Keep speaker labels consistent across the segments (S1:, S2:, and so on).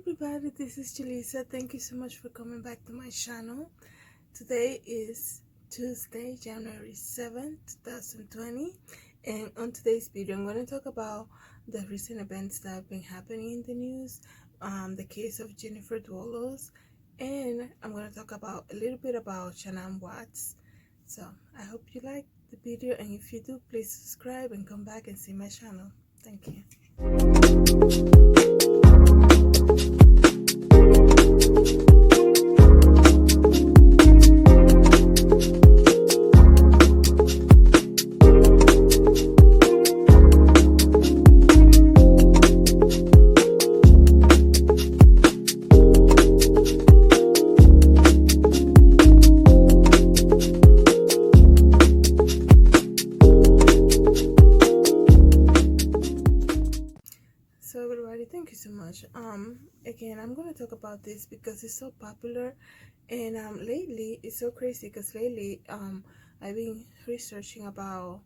S1: everybody, this is Jalisa. Thank you so much for coming back to my channel. Today is Tuesday, January 7th, 2020, and on today's video I'm going to talk about the recent events that have been happening in the news, the case of Jennifer Dulos, and I'm going to talk about a little bit about Shannon Watts. So I hope you like the video, and if you do, please subscribe and come back and see my channel. Thank you. So everybody, thank you so much. Again, I'm gonna talk about this because it's so popular, and lately it's so crazy because lately I've been researching about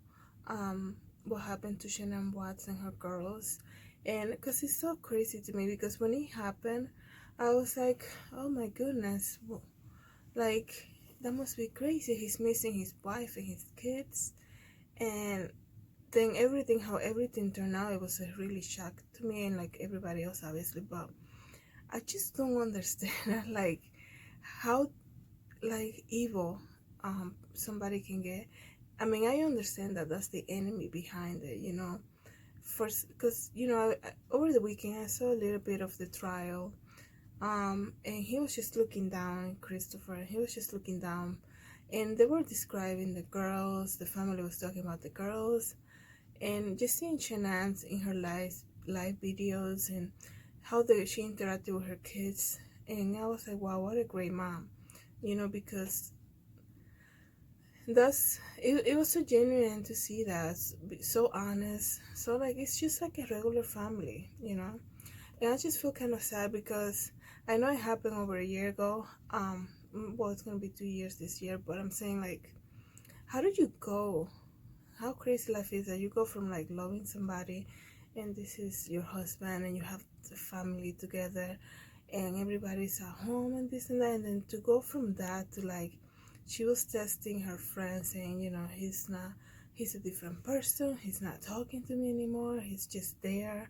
S1: what happened to Shannon Watts and her girls, and because it's so crazy to me, because when it happened I was like, oh my goodness, like that must be crazy. He's missing his wife and his kids, and then how everything turned out, it was a really shock to me and like everybody else obviously. But I just don't understand like how like evil somebody can get. I mean, I understand that that's the enemy behind it, first, because over the weekend I saw a little bit of the trial, and he was just looking down, Christopher, he was just looking down, and they were describing the girls, the family was talking about the girls, and just seeing Shanann in her live videos and how she interacted with her kids, and I was like, wow, what a great mom, because it was so genuine to see that, so honest, so like it's just like a regular family, and I just feel kind of sad because I know it happened over a year ago. Well, it's gonna be 2 years this year, but I'm saying, like, how did you go? How crazy life is that you go from like loving somebody, and this is your husband, and you have the family together, and everybody's at home and this and that, and then to go from that to like she was testing her friends, saying, he's a different person, he's not talking to me anymore, he's just there.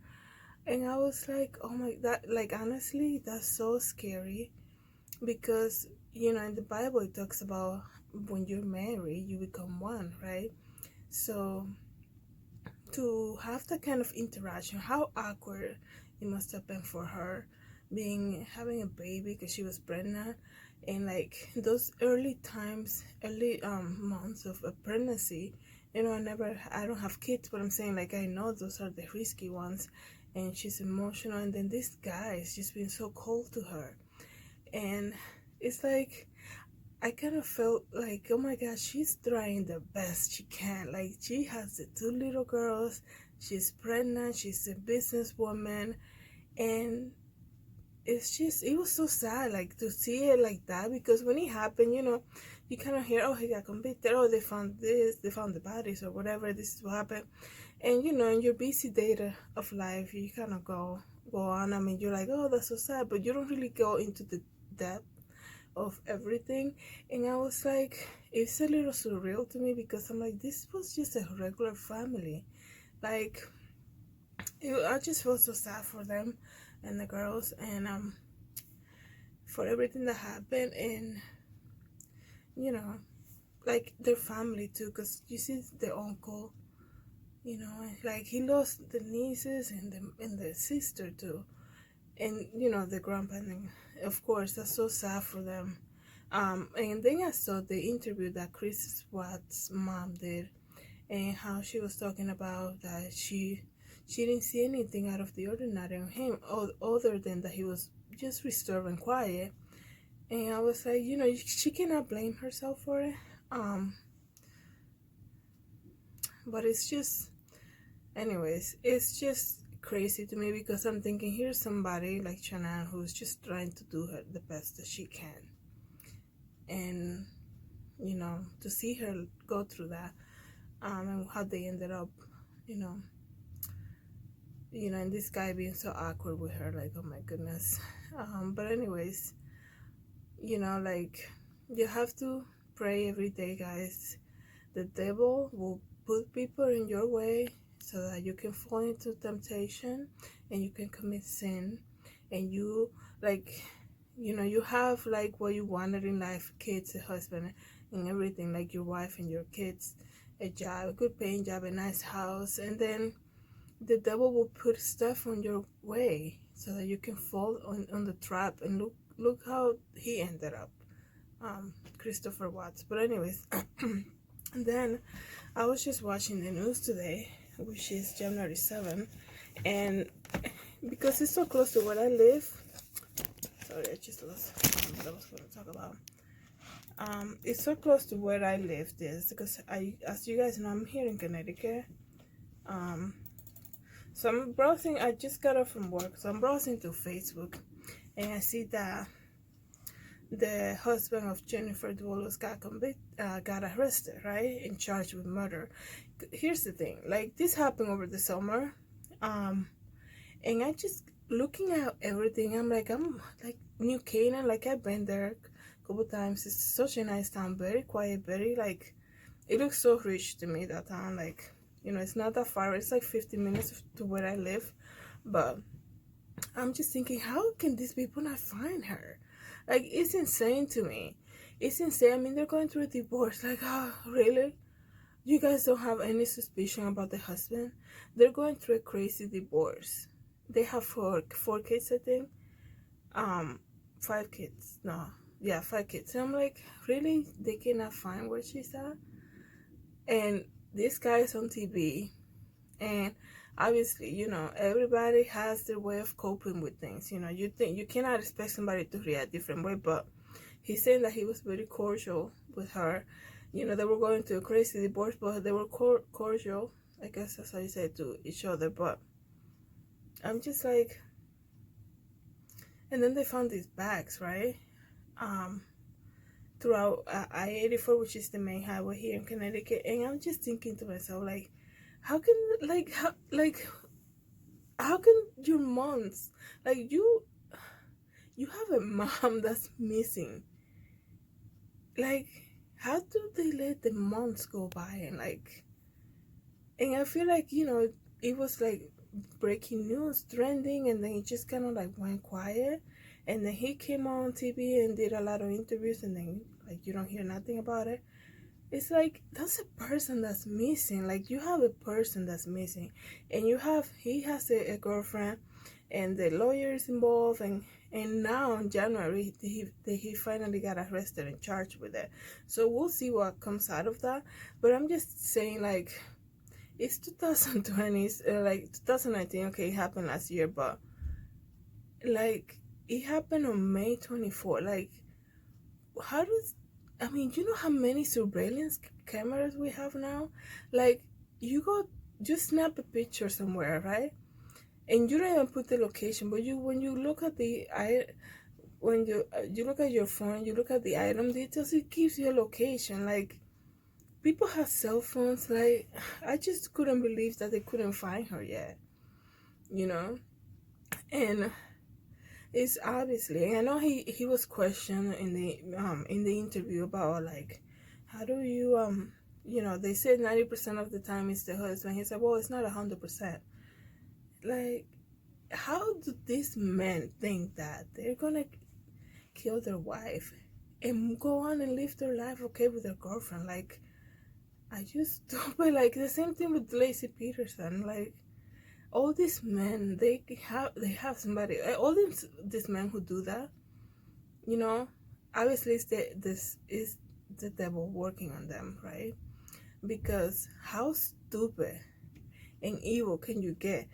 S1: And I was like, oh my, that, like, honestly, that's so scary, because in the Bible it talks about when you're married you become one, right? So to have that kind of interaction, how awkward it must have been for her, having a baby because she was pregnant, and like those early months of a pregnancy. I don't have kids, but I'm saying, like, I know those are the risky ones, and she's emotional, and then this guy is just being so cold to her, and it's like I kind of felt like, oh my gosh, she's trying the best she can. Like, she has the 2 little girls, she's pregnant, she's a businesswoman, and it was so sad, like, to see it like that, because when it happened, you kind of hear, oh, he got convicted, oh, they found they found the bodies, or whatever, this is what happened. And, in your busy day of life, you kind of go on. I mean, you're like, oh, that's so sad, but you don't really go into the depth of everything. And I was like, it's a little surreal to me, because I'm like, this was just a regular family. Like, I just felt so sad for them and the girls, and for everything that happened, and like their family too, because you see the uncle, like he lost the nieces and the sister too, and the grandpa, and of course that's so sad for them. And then I saw the interview that Chris Watts' mom did, and how she was talking about that she didn't see anything out of the ordinary on him, other than that he was just reserved and quiet. And I was like, she cannot blame herself for it. But it's just, anyways, it's just crazy to me, because I'm thinking, here's somebody like Shanann who's just trying to do the best that she can, and to see her go through that, and how they ended up, and this guy being so awkward with her, like, oh my goodness. But anyways, like, you have to pray every day, guys. The devil will put people in your way so that you can fall into temptation and you can commit sin, and you, like, you have like what you wanted in life, kids, a husband, and everything, like your wife and your kids, a job, a good paying job, a nice house, and then the devil will put stuff on your way so that you can fall on the trap, and look how he ended up, Christopher Watts. But anyways, and then I was just watching the news today, which is January 7th, and because it's so close to where I live, sorry, I just lost what I was going to talk about. It's so close to where I live, this, because as you guys know, I'm here in Connecticut. So I'm browsing, I just got off from work, so I'm browsing through Facebook, and I see that the husband of Jennifer Dulos got arrested, right, and charged with murder. Here's the thing, like, this happened over the summer, and I just looking at everything, I'm like New Canaan, like, I've been there a couple times. It's such a nice town, very quiet, very, like, it looks so rich to me, that town. Like, it's not that far, it's like 50 minutes to where I live, but I'm just thinking, how can these people not find her? Like, it's insane to me. It's insane. I mean, they're going through a divorce. Like, oh, really? You guys don't have any suspicion about the husband? They're going through a crazy divorce. They have four kids, I think. 5 kids. No. Yeah, 5 kids. And I'm like, really? They cannot find where she's at? And this guy is on TV. And obviously, everybody has their way of coping with things. You think you cannot expect somebody to react different way, but he's saying that he was very cordial with her. They were going through a crazy divorce, but they were cordial, I guess that's how you say it, to each other. But I'm just like, and then they found these bags, right? Throughout I-84, which is the main highway here in Connecticut, and I'm just thinking to myself, like, how can your moms, like, you have a mom that's missing, like, how do they let the months go by, and I feel like, it was like breaking news, trending, and then it just kind of like went quiet, and then he came on TV and did a lot of interviews, and then, like, you don't hear nothing about it. It's like, that's a person that's missing. Like, you have a person that's missing, and he has a girlfriend, and the lawyer is involved, and now in January he finally got arrested and charged with it. So we'll see what comes out of that. But I'm just saying, like, it's 2020, like 2019. Okay, it happened last year, but like, it happened on May 24. Like, how does, I mean, you know how many surveillance cameras we have now? Like, just snap a picture somewhere, right? And you don't even put the location, but when you look at when you look at your phone, you look at the item details, it gives you a location. Like, people have cell phones. Like, I just couldn't believe that they couldn't find her yet, and it's obviously, I know he was questioned in the interview about, like, how do you they said 90% of the time it's the husband. He said, well, it's not 100%. Like, how do these men think that they're gonna kill their wife and go on and live their life okay with their girlfriend? Like, I just don't. But, like, the same thing with Lacey Peterson. Like, all these men, they have somebody. All these men who do that, obviously this is the devil working on them, right? Because how stupid and evil can you get?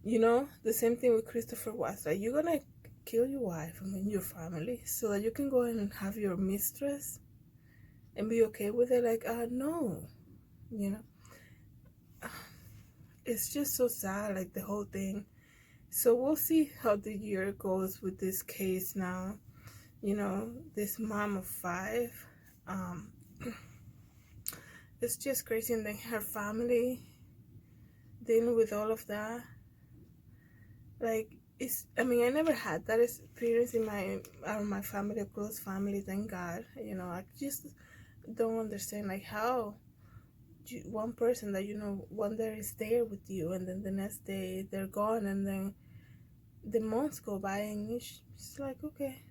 S1: The same thing with Christopher Watts. Like, you're gonna kill your wife and your family so that you can go and have your mistress and be okay with it? Like, no, it's just so sad, like, the whole thing. So we'll see how the year goes with this case now. This mom of 5, it's just crazy, and then her family dealing with all of that. Like, it's, I mean, I never had that experience in my family, close family, thank God. I just don't understand, like, how one person that one day is there with you, and then the next day they're gone, and then the months go by, and it's like, okay,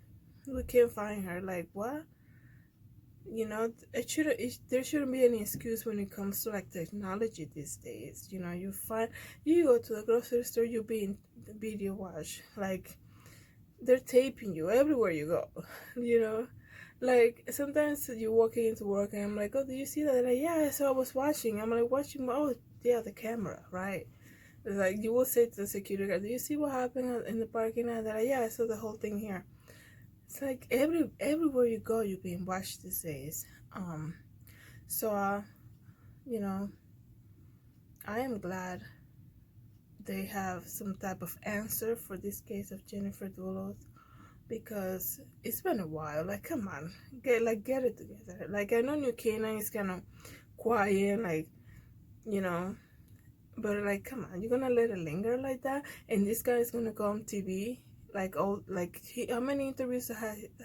S1: we can't find her. Like, what? There shouldn't be any excuse when it comes to like technology these days. You go to the grocery store, you being video watch, like they're taping you everywhere you go. you know like sometimes you're walking into work, and I'm like, oh, did you see that? Like, yeah, I was watching. I'm like, watching. Oh, yeah, the camera, right? It's like you will say to the security guard, do you see what happened in the parking lot? That, yeah, I saw the whole thing here. It's like everywhere you go, you're being watched these days. So you know I am glad they have some type of answer for this case of Jennifer Dulo, because it's been a while. Like, come on, get it together. Like, I know New Canaan is kind of quiet, like, you know but like, come on, you're gonna let it linger like that? And this guy is gonna go on TV, like, oh, like, how many interviews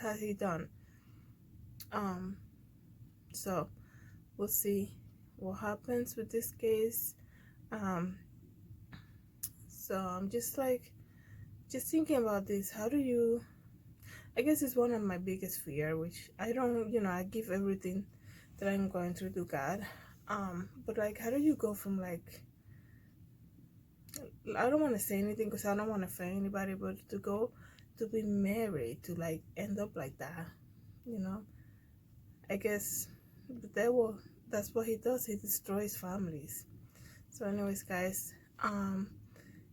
S1: has he done? um so we'll see what happens with this case. um so I'm just thinking about this. How do you I guess it's one of my biggest fear, which I don't, I give everything that I'm going through to God. But like, how do you go from like, I don't want to say anything because I don't want to offend anybody, but to go to be married to like end up like that, you know? I guess the devil, that's what he does. He destroys families. So, anyways, guys,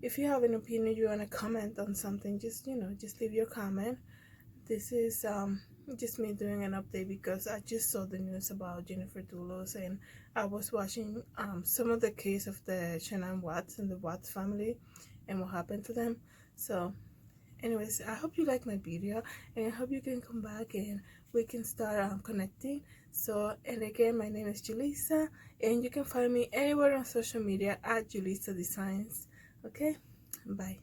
S1: if you have an opinion, you want to comment on something, just leave your comment. This is just me doing an update because I just saw the news about Jennifer Dulos, and I was watching some of the case of the Shannon Watts and the Watts family and what happened to them. So, anyways, I hope you like my video, and I hope you can come back and we can start connecting. So, and again, my name is Julissa, and you can find me anywhere on social media at Julissa Designs. Okay, bye.